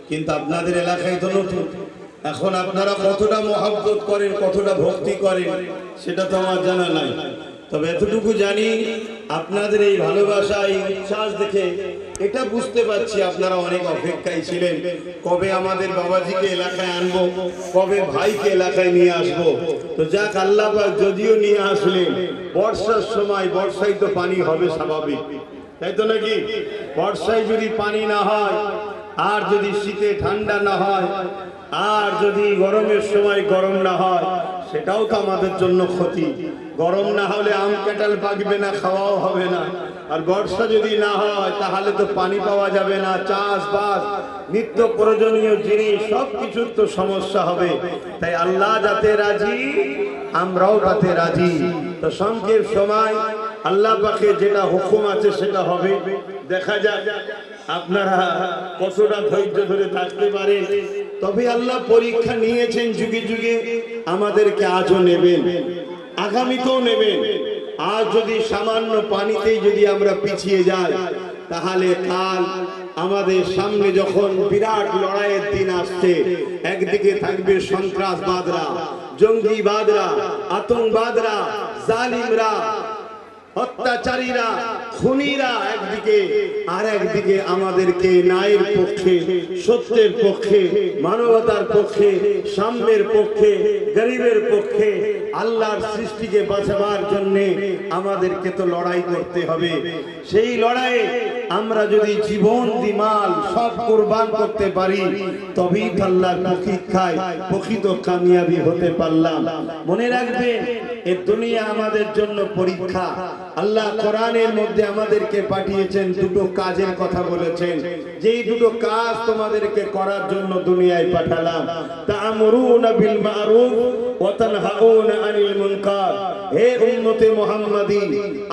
কিন্তু আপনাদের এলাকায় তো নতুন। এখন আপনারা কতটা মহব্বত করেন, কতটা ভক্তি করেন সেটা তো আমার জানা নাই। তবে এতটুকু জানি আপনাদের এই ভালোবাসা, এই উচ্ছ্বাস দেখে এটা বুঝতে পারছি আপনারা অনেক অপেক্ষায় ছিলেন, কবে আমাদের বাবাজিকে এলাকায় আনবো, কবে ভাইকে এলাকায় নিয়ে আসবো। তো যাক, আল্লাহ পাক যদিও নিয়ে আসলেন, বর্ষার সময়, বর্ষায় তো পানি হবে স্বাভাবিক, তাই তো নাকি? বর্ষায় যদি পানি না হয়, আর যদি শীতে ঠান্ডা না হয়, আর যদি গরমের সময় গরম না হয়, সেটাও তো আমাদের জন্য ক্ষতি। গরম না হলে আম কাঁঠাল পাকবে না, খাওয়াও হবে না। আর বর্ষা যদি না হয় তাহলে তো পানি পাওয়া যাবে না, চাষবাস, নিত্য প্রয়োজনীয় জিনিস সব কিছুর তো সমস্যা হবে। তাই আল্লাহ যাতে রাজি, আমরাও তাতে রাজি। তো সংক্ষেপ সময় আল্লাহ পাকে যেটা হুকুম আছে সেটা হবে। দেখা যাক আপনারা কতটা ধৈর্য ধরে থাকতে পারেন। তবে আল্লাহ পরীক্ষা নিয়েছেন যুগে যুগে, আমাদেরকে আজও নেবেন, আগামীতেও নেবেন। আজ যদি সামান্য পানিতেই যদি আমরা পিছিয়ে যাই, তাহলে কাল আমাদের সামনে যখন বিরাট লড়াইয়ের দিন আসছে, একদিকে থাকবে সন্ত্রাসবাদরা, জঙ্গিবাদরা, আতঙ্কবাদরা, জালিমরা, অত্যাচারীরা, খুনিরা একদিকে, আর একদিকে আমাদেরকে ন্যায়ের পক্ষে, সত্যের পক্ষে, মানবতার পক্ষে, সাম্যের পক্ষে, গরিবের পক্ষে, আল্লাহর সৃষ্টিকে বাঁচাবার জন্য আমাদেরকে তো লড়াই করতে হবে। সেই লড়াইয়ে আমরা যদি জীবন দিমাল সব কুরবান করতে পারি, তবেই তো আল্লাহর প্রতীক্ষায় প্রকৃত কামিয়াবি হতে পারলাম। মনে রাখবেন, এই দুনিয়া আমাদের জন্য পরীক্ষা। আল্লাহ কোরআনের মধ্যে আমাদেরকে পাঠিয়েছেন, দুটো কাজের কথা বলেছেন, যেই দুটো কাজ তোমাদেরকে করার জন্য দুনিয়ায় পাঠালাম। তা'মুরুনা বিল মা'রুফ ওয়া তানহাউনা আনিল মুনকার। হে উম্মতে মুহাম্মাদী,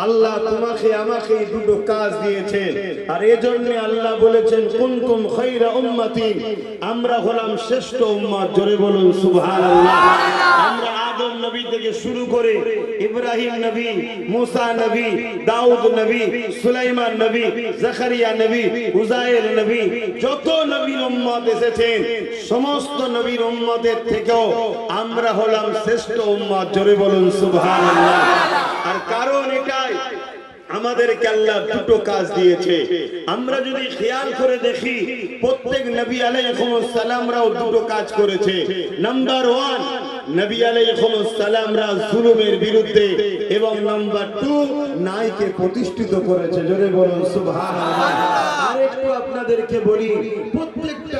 আল্লাহ তোমাকে আমাকে দুটো কাজ দিয়েছেন, আর এজন্য আল্লাহ বলেছেন কুনতুম খায়রা উম্মাতিন, আমরা হলাম শ্রেষ্ঠ উম্মত। জোরে বলুন সুবহানাল্লাহ। আমরা আদম নবী থেকে শুরু করে ইব্রাহিম নবী, মুসা নবী, দাউদ নবী, সুলাইমান নবী, জাকারিয়া নবী, উজাইর নবী, যত নবীর উম্মত এসেছেন, সমস্ত নবীর উম্মতের থেকেও আমরা হলাম শ্রেষ্ঠ উম্মত। জোরে বলুন সুবহানাল্লাহ। আর কারণ এটাই, আমাদেরকে আল্লাহ দুটো কাজ দিয়েছে। আমরা যদি খেয়াল করে দেখি, প্রত্যেক নবী আলাইহিস সালামরাও দুটো কাজ করেছে। নাম্বার 1, নবী আলাইহিস সালামরা জুলুমের বিরুদ্ধে, এবং নাম্বার 2, ন্যায়কে প্রতিষ্ঠিত করেছে। জোরে বলুন সুবহানাল্লাহ। আরেকটু আপনাদেরকে বলি, প্রত্যেকটা